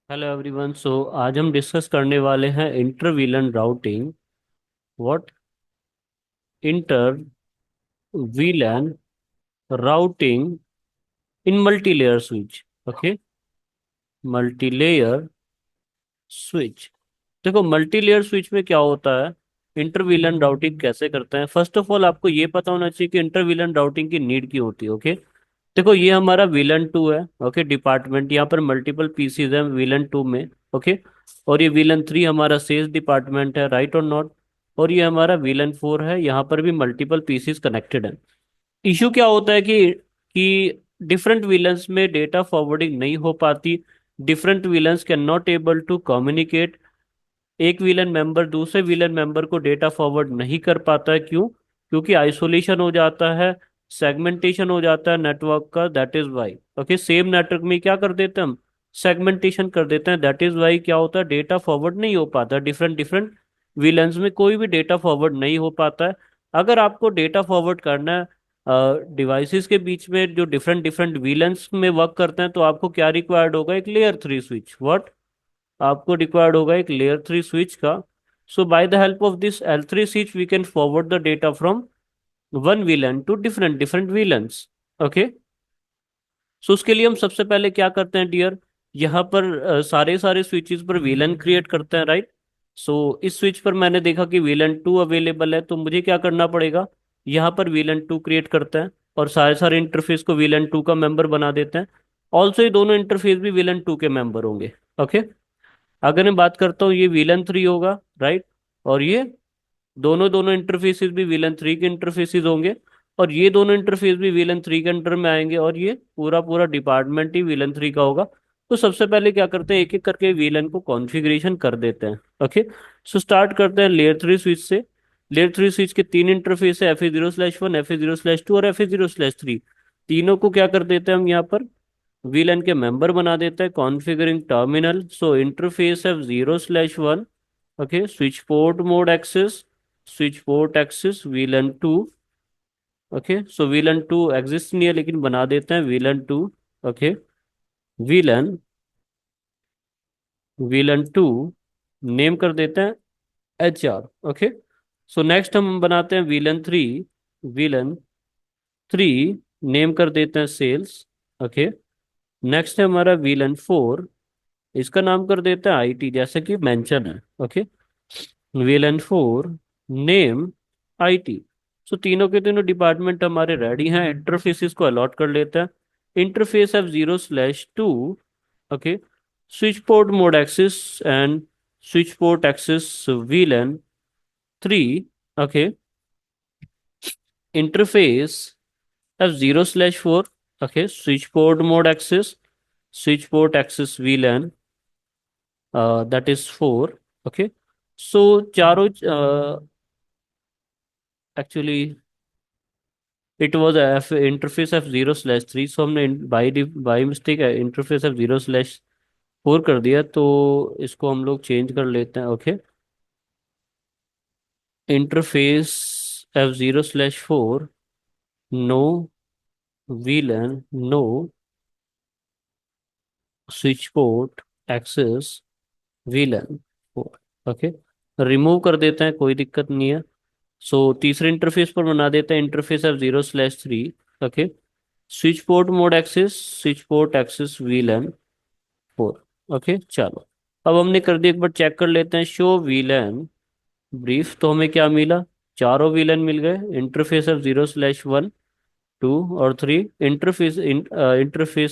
Hello everyone. आज हम discuss करने वाले हैं inter VLAN routing. What inter VLAN routing in multi layer switch. Okay, multi layer switch. देखो, मल्टी लेयर स्विच में क्या होता है, इंटर वीलन राउटिंग कैसे करते हैं। फर्स्ट ऑफ ऑल आपको ये पता होना चाहिए कि इंटर वीलन राउटिंग की नीड की होती है। ओके, देखो ये हमारा वीलन 2 है। ओके, डिपार्टमेंट यहाँ पर मल्टीपल पीसीज हैं वीलन 2 में। ओके, और ये वीलन 3 हमारा सेल्स डिपार्टमेंट है, राइट और नॉट। और ये हमारा वीलन 4 है, यहाँ पर भी मल्टीपल पीसीज कनेक्टेड है। इशू क्या होता है कि डिफरेंट विलन्स में डेटा फॉरवर्डिंग नहीं हो पाती। Different VLANs can not able to communicate. एक विलन मेंबर दूसरे विलन मेंबर को डेटा फॉरवर्ड नहीं कर पाता है। क्यों? क्योंकि आइसोलेशन हो जाता है, सेगमेंटेशन हो जाता है नेटवर्क का। That is why. Okay, same network में क्या कर देते हैं हम, सेगमेंटेशन कर देते हैं। दैट इज वाई क्या होता है, डेटा फॉरवर्ड नहीं हो पाता। डिफरेंट डिफरेंट विलन्स में कोई भी डेटा फॉरवर्ड नहीं हो पाता है। अगर आपको डेटा फॉरवर्ड करना है डिवाइसेस के बीच में जो डिफरेंट डिफरेंट विलन्स में वर्क करते हैं, तो आपको क्या रिक्वायर्ड होगा, एक लेयर 3 स्विच। व्हाट, आपको रिक्वायर्ड होगा एक लेयर 3 स्विच का। So by the help of this L3 switch we can forward the data from one VLAN to different different VLANs। Okay, so उसके लिए हम सबसे पहले क्या करते हैं डियर, यहाँ पर सारे सारे स्विचेस पर VLAN क्रिएट करते हैं, राइट। सो इस स्विच पर मैंने देखा कि VLAN 2 अवेलेबल है, तो मुझे क्या करना पड़ेगा, यहाँ पर VLAN 2 क्रिएट करते हैं और सारे सारे इंटरफेस को VLAN 2 का मेंबर बना देते हैं। ऑल्सो ये दोनों इंटरफेस भी VLAN 2 के मेंबर होंगे। ओके, अगर मैं बात करता हूँ ये वीलन 3 होगा, राइट। और ये दोनों दोनों इंटरफेसेस भी वीलन 3 के इंटरफेसेस होंगे। और ये दोनों इंटरफेस भी वीलन 3 के अंडर में आएंगे, और ये पूरा पूरा डिपार्टमेंट ही वीलन 3 का होगा। तो सबसे पहले क्या करते हैं, एक एक करके वीलन को कॉन्फ़िगरेशन कर देते हैं। ओके, सो स्टार्ट करते हैं लेयर 3 स्विच से। लेयर 3 स्विच के तीन इंटरफेस है, FA0/1, FA0/2 और FA0/3। तीनों को क्या कर देते हैं हम यहाँ पर, VLAN के मेंबर बना देता है। कॉन्फ़िगरिंग टर्मिनल, सो इंटरफेस है 0/1। Okay, switch port mode access, switch port access VLAN 2। Okay, so VLAN 2 exist नहीं है लेकिन बना देते हैं VLAN 2। Okay, VLAN VLAN 2 name कर देते हैं HR। ओके, सो नेक्स्ट हम बनाते हैं VLAN 3। VLAN 3 नेम कर देते हैं सेल्स। ओके, नेक्स्ट है हमारा VLAN 4, इसका नाम कर देते हैं IT, जैसे कि मेंशन है। Okay, VLAN 4 name IT। सो तीनों के तीनों डिपार्टमेंट हमारे रेडी हैं। इंटरफेसेस को अलॉट कर लेते हैं। इंटरफेस है 0/2। Okay, switch port mode access and switch port access VLAN 3। Okay, interface है 0/4। Okay, switch port mode access, switch port access VLAN that is 4। Okay, so चारों actually it was F interface F0/3, so हमने by mistake interface F0/4 कर दिया, तो इसको हम लोग change कर लेते हैं। Okay, interface F0/4 no VLAN no switch port access VLAN 4। Okay, remove कर देते हैं, कोई दिक्कत नहीं है। सो तीसरे इंटरफेस पर बना देते हैं interface F0/3। Okay, switch port mode access, switch port access VLAN 4। Okay, चलो अब हमने कर दिया, एक बार चेक कर लेते हैं शो VLAN ब्रीफ। तो हमें क्या मिला, चारों VLAN मिल गए। इंटरफेस F0/1, 2 और 3। इंटरफेस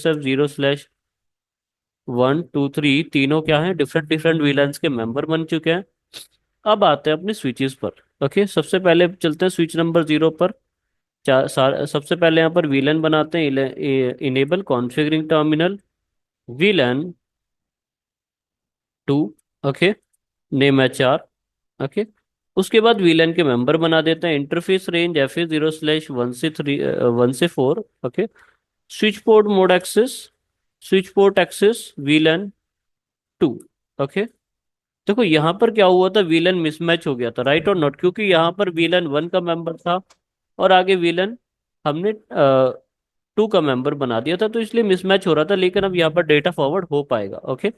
F0/1, 2, 3 तीनों क्या है, डिफरेंट डिफरेंट VLANs के मेंबर बन चुके हैं। अब आते हैं अपने स्विचेस पर। ओके, सबसे पहले चलते हैं स्विच नंबर 0 पर। सबसे पहले यहाँ पर VLAN बनाते हैं। Enable configuring terminal VLAN 2। Okay, name HR। Okay, उसके बाद VLAN के मेंबर बना देते हैं। इंटरफेस रेंज FA0/1 से 4। Okay, switch port mode access, switch port access VLAN 2। Okay, देखो यहाँ पर क्या हुआ था, VLAN मिसमैच हो गया था, राइट और नॉट। क्योंकि यहाँ पर VLAN 1 का मेंबर था और आगे VLAN हमने 2 का मेंबर बना दिया था, तो इसलिए मिसमैच हो रहा था। लेकिन अब यहाँ पर डेटा फॉरवर्ड हो पाएगा। ओके,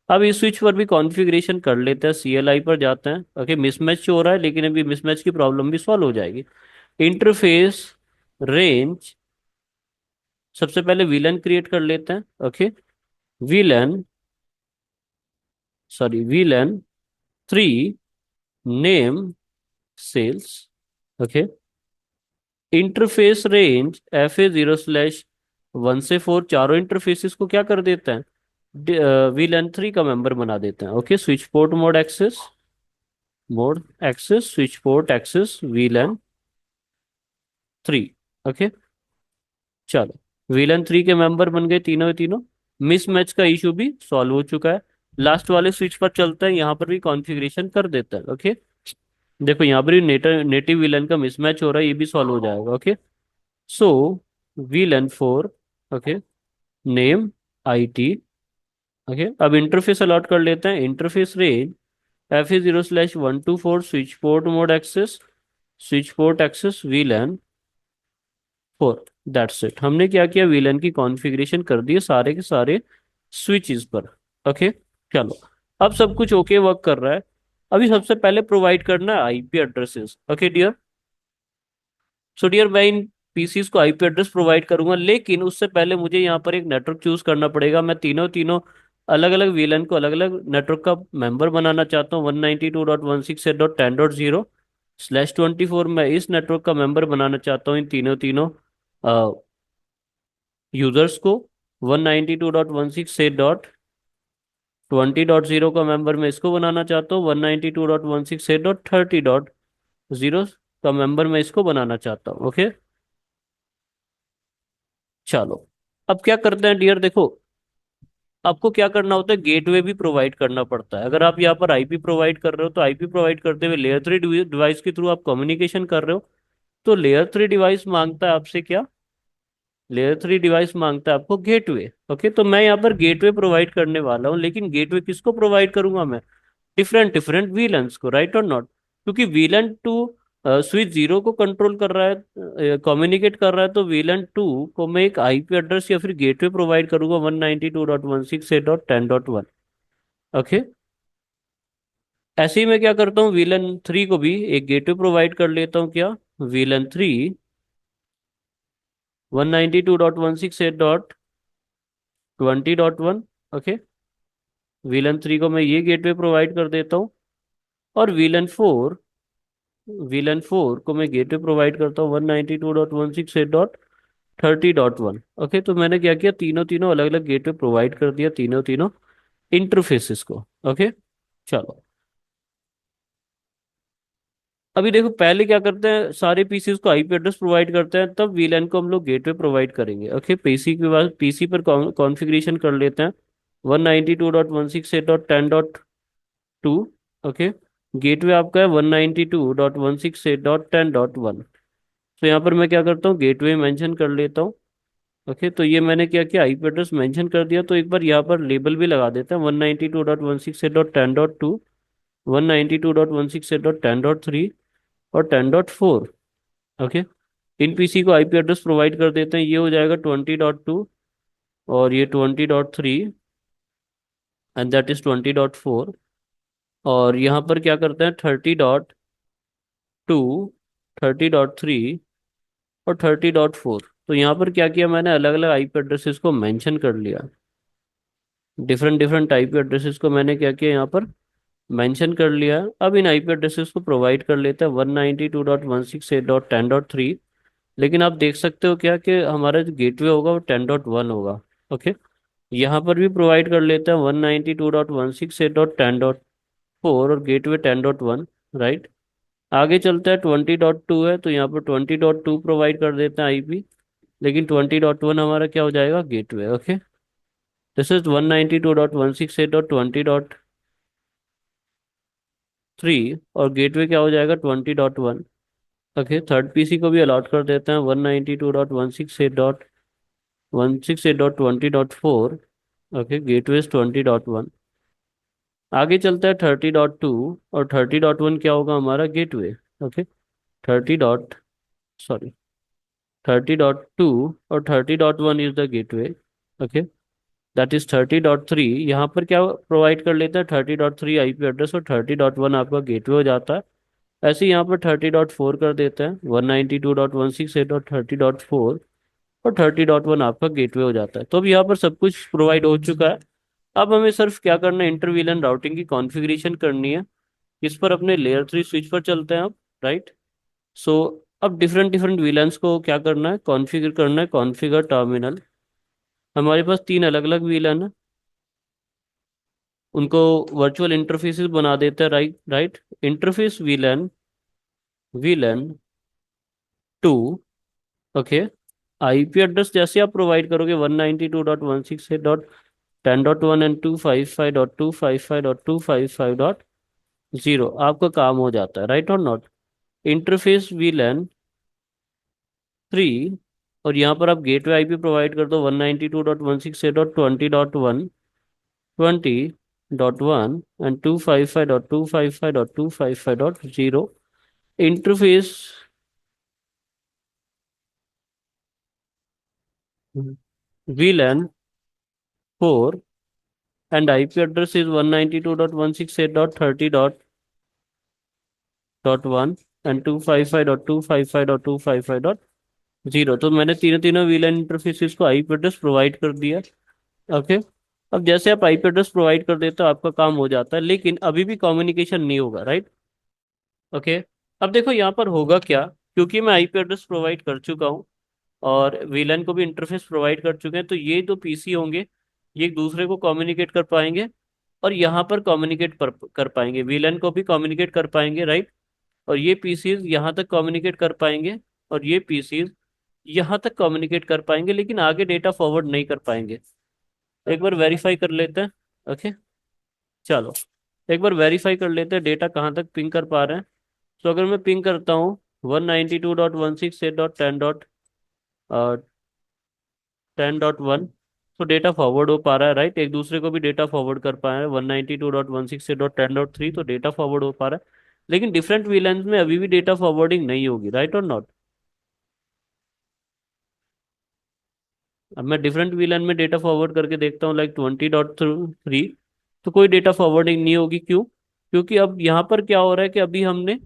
अब इस स्विच पर भी कॉन्फ़िगरेशन कर लेते हैं, CLI पर जाते हैं। ओके, मिसमैच हो रहा है लेकिन अभी मिसमैच की प्रॉब्लम भी सॉल्व हो जाएगी। इंटरफेस रेंज, सबसे पहले वीलन क्रिएट कर लेते हैं। Okay, VLAN, sorry VLAN 3 name sales. Okay, interface range FA0/1 से 4, चारों इंटरफेसेस को क्या कर देते हैं, वीलन 3 का मेंबर बना देते हैं। Okay, switch port mode access switch port access VLAN 3। Okay, चलो, वीलन 3 के मेंबर बन गए तीनों के तीनों। मिसमैच का इशू भी सॉल्व हो चुका है। लास्ट वाले स्विच पर चलते हैं, यहाँ पर भी कॉन्फ़िगरेशन कर देते हैं। ओके, देखो यहाँ पर भी नेटिव विलन का मिसमैच हो रहा है, ये भी सॉल्व हो जाएगा। Okay, so VLAN 4। Okay, name IT। Okay, अब इंटरफेस अलॉट कर लेते हैं। Interface range FA0/1 to 4 switch port access VLAN 4। That's it, हमने क्या किया, VLAN की कॉन्फ़िगरेशन कर दी है सारे के सारे स्विचेस पर। ओके, चलो, अब सब कुछ ओके वर्क कर रहा है। अभी सबसे पहले प्रोवाइड करना है IP addresses. Okay dear, so dear मैं इन PCs को IP एड्रेस प्रोवाइड करूंगा, लेकिन उससे पहले मुझे यहाँ पर एक नेटवर्क चूज करना पड़ेगा। मैं तीनों तीनों अलग अलग VLAN को अलग अलग नेटवर्क का मेंबर बनाना चाहता हूँ। 192.168.10.0/24 मैं इस नेटवर्क का मेंबर बनाना चाहता हूँ इन तीनों तीनों यूजर्स को। 192.168.20.0 का मेंबर मैं इसको बनाना चाहता हूँ। 192.168.30.0 का मेंबर मैं इसको बनाना चाहता हूँ। ओके, चलो, अब क्या करते हैं डियर, देखो आपको क्या करना होता है, गेटवे भी प्रोवाइड करना पड़ता है। अगर आप यहाँ पर IP प्रोवाइड कर रहे हो तो IP प्रोवाइड करते हुए लेयर 3 डिवाइस के थ्रू आप कम्युनिकेशन कर रहे हो, तो लेयर 3 डिवाइस मांगता है आपसे क्या, लेयर 3 डिवाइस मांगता है आपको गेटवे। ओके, तो मैं यहाँ पर गेटवे प्रोवाइड करने वाला हूँ, लेकिन गेटवे किसको प्रोवाइड करूंगा मैं, डिफरेंट डिफरेंट वीलन्स को, राइट और नॉट। क्योंकि VLAN 2 स्विच 0 को कंट्रोल कर रहा है, कम्युनिकेट कर रहा है, तो VLAN 2 को मैं एक IP एड्रेस या फिर गेटवे प्रोवाइड करूंगा 192.168.10.1। ओके, ऐसे ही मैं क्या करता हूँ, VLAN 3 को भी एक गेटवे प्रोवाइड कर लेता हूँ, क्या, VLAN 3 192.168.20.1। ओके, VLAN 3 को मैं ये गेटवे प्रोवाइड कर देता हूँ। और VLAN 4 को मैं गेटवे प्रोवाइड करता हूँ 192.168.30.1। ओके, तो मैंने क्या किया, तीनों तीनों अलग अलग गेटवे प्रोवाइड कर दिया तीनों तीनों इंटरफेसेस को। ओके, चलो, अभी देखो पहले क्या करते हैं, सारे PCs को IP एड्रेस प्रोवाइड करते हैं, तब VLAN को हम लोग गेटवे प्रोवाइड करेंगे। ओके, PC के बाद PC पर कॉन्फ़िगरेशन कर लेते हैं 192.168.10.2। ओके, गेटवे आपका है 192.168.10.1। तो यहाँ पर मैं क्या करता हूँ, गेटवे मेंशन कर लेता हूँ। ओके, तो ये मैंने क्या किया, IP एड्रेस मेंशन कर दिया, तो एक बार यहाँ पर लेबल भी लगा देते हैं 192.168.10.2, 192.168.10.3 और 10.4। ओके, इन PC को IP एड्रेस प्रोवाइड कर देते हैं, ये हो जाएगा 20.2 और ये 20.3 एंड दैट इज 20.4। और यहाँ पर क्या करते हैं, 30.2, 30.3 और 30.4। तो यहाँ पर क्या किया मैंने, अलग अलग IP एड्रेसेस को मेंशन कर लिया। डिफरेंट डिफरेंट IP एड्रेसेस को मैंने क्या किया यहाँ पर मेंशन कर लिया। अब इन IP एड्रेसेस को प्रोवाइड कर लेते हैं 192.168.10.3। लेकिन आप देख सकते हो क्या कि हमारा जो गेटवे होगा वो 10.1 होगा। ओके, यहाँ पर भी प्रोवाइड कर लेते हैं 192.168.10.4 और गेटवे 10.1। राइट, आगे चलता है 20.2 है, तो यहाँ पर 20.2 प्रोवाइड कर देते हैं IP। लेकिन 20.1 हमारा क्या हो जाएगा, गेटवे। ओके, दिस इज 192.168.20.3 और गेटवे क्या हो जाएगा, 20.1। ओके, थर्ड PC को भी अलॉट कर देते हैं 192.168.20.4। Okay, gateway 20.1। आगे चलता है 30.2 और 30.1 क्या होगा हमारा, गेटवे। ओके, 30 डॉट सॉरी 30.2 और 30.1 is the gateway. Okay, that is 30.3। यहाँ पर क्या प्रोवाइड कर लेता है, 30.3 आईपी एड्रेस और 30.1 आपका गेटवे हो जाता है। ऐसे ही यहाँ पर 30.4 कर देते हैं, 192.168.30.4 और 30.1 आपका गेटवे हो जाता है। तो अब यहाँ पर सब कुछ प्रोवाइड हो चुका है। अब हमें सिर्फ क्या करना है, इंटरवीलन राउटिंग की कॉन्फ़िगरेशन करनी है। इस पर अपने लेयर 3 स्विच पर चलते हैं अब, राइट। सो अब डिफरेंट डिफरेंट वीलैंस को क्या करना है, कॉन्फ़िगर करना है। कॉन्फ़िगर टर्मिनल, हमारे पास तीन अलग अलग वीलैन है, उनको वर्चुअल इंटरफेसेस बना देते हैं, right right. Interface वीलैन, वीलैन 2, okay. IP address जैसे आप प्रोवाइड करोगे 192.168.10.1 एंड 255.255.255.0, आपका काम हो जाता है, राइट और नॉट। इंटरफेस वीलैन 3, और यहाँ पर आप गेटवे आईपी प्रोवाइड कर दो 192.168.20.1, 20.1 and 255.255.255.0। Interface VLAN 4 and IP address is 192.168.30.1 and 255.255.255.0। तो मैंने तीनों तीनों VLAN इंटरफेसेस को आईपी एड्रेस प्रोवाइड कर दिया। ओके। अब जैसे आप आईपी एड्रेस प्रोवाइड कर देते हो आपका काम हो जाता है, लेकिन अभी भी कम्युनिकेशन नहीं होगा, राइट। ओके। अब देखो यहाँ पर होगा क्या, क्योंकि मैं आईपी एड्रेस प्रोवाइड कर चुका हूँ और वीलन को भी इंटरफेस प्रोवाइड कर चुके हैं, तो ये जो पीसी होंगे ये एक दूसरे को कम्युनिकेट कर पाएंगे और यहाँ पर कम्युनिकेट कर पाएंगे, वीलन को भी कम्युनिकेट कर पाएंगे, राइट। और ये पीसीज यहाँ तक कम्युनिकेट कर पाएंगे और ये पीसीज यहाँ तक कम्युनिकेट कर पाएंगे, लेकिन आगे डेटा फॉरवर्ड नहीं कर पाएंगे। एक बार वेरीफाई कर लेते हैं। ओके, चलो एक बार वेरीफाई कर लेते हैं डेटा कहाँ तक पिंग कर पा रहे हैं। तो अगर मैं पिंग करता हूँ 192.168.10.10.1, तो डेटा फॉरवर्ड हो पा रहा है, राइट। एक दूसरे को भी डेटा फॉरवर्ड कर पा रहे हैं। 192.168.10.3 तो डेटा फॉरवर्ड हो पा रहा है, लेकिन डिफरेंट वीलैंस में अभी भी डेटा फॉरवर्डिंग नहीं होगी, राइट और नॉट। अब मैं डिफरेंट वीलैन में डेटा फॉरवर्ड करके देखता हूँ, लाइक 20.3, तो कोई डेटा फॉरवर्डिंग नहीं होगी। क्यों? क्योंकि अब यहाँ पर क्या हो रहा है कि अभी हमने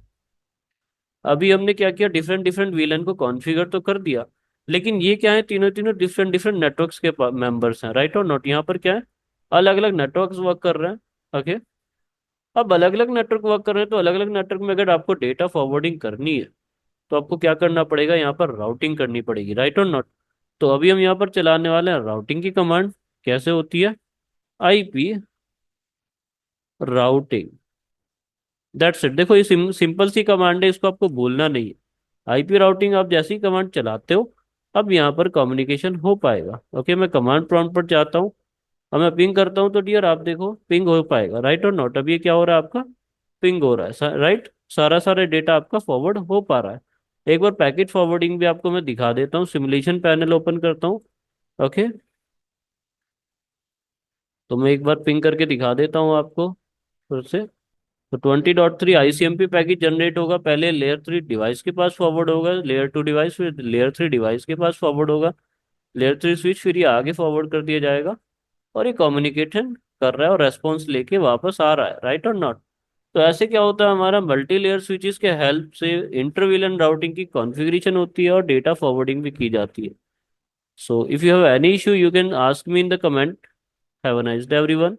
क्या किया, डिफरेंट डिफरेंट वीलन को कॉन्फ़िगर तो कर दिया, लेकिन ये क्या है, तीनों तीनों डिफरेंट डिफरेंट नेटवर्क्स के मेंबर्स हैं, राइट और नॉट। यहाँ पर क्या है, अलग अलग नेटवर्क्स वर्क कर रहे हैं। ओके। अब अलग अलग नेटवर्क वर्क कर रहे हैं, तो अलग अलग नेटवर्क में अगर आपको डेटा फॉरवर्डिंग करनी है तो आपको क्या करना पड़ेगा, यहाँ पर राउटिंग करनी पड़ेगी, राइट और नॉट। तो अभी हम यहाँ पर चलाने वाले हैं राउटिंग की कमांड। कैसे होती है, आईपी राउटिंग, दैट्स इट। देखो ये सिंपल सी कमांड है, इसको आपको बोलना नहीं है। आईपी राउटिंग आप जैसे ही कमांड चलाते हो अब यहाँ पर कम्युनिकेशन हो पाएगा। ओके, मैं कमांड प्रॉम्प्ट पर जाता हूँ, अब मैं पिंग करता हूँ तो डियर आप देखो पिंग हो पाएगा, राइट और नॉट। अब ये क्या हो रहा है, आपका पिंग हो रहा है, राइट। सारा सारा डेटा आपका फॉरवर्ड हो पा रहा है। एक बार पैकेट फॉरवर्डिंग भी आपको मैं दिखा देता हूँ, सिमुलेशन पैनल ओपन करता हूँ। ओके, तो मैं एक बार पिंग करके दिखा देता हूँ आपको फिर से। तो 20.3 आईसीएमपी पैकेट जनरेट होगा, पहले लेयर 3 डिवाइस के पास फॉरवर्ड होगा, लेयर 2 डिवाइस, फिर लेयर 3 डिवाइस के पास फॉरवर्ड होगा, लेयर 3 स्विच, फिर ये आगे फॉरवर्ड कर दिया जाएगा और ये कम्युनिकेशन कर रहा है और रेस्पॉन्स लेके वापस आ रहा है, राइट और नॉट। तो ऐसे क्या होता है, हमारा मल्टी लेयर स्विचेस के हेल्प से इंटरवीलन राउटिंग की कॉन्फ़िगरेशन होती है और डेटा फॉरवर्डिंग भी की जाती है। So if you have any issue you can ask me in the comment. Have a nice day everyone.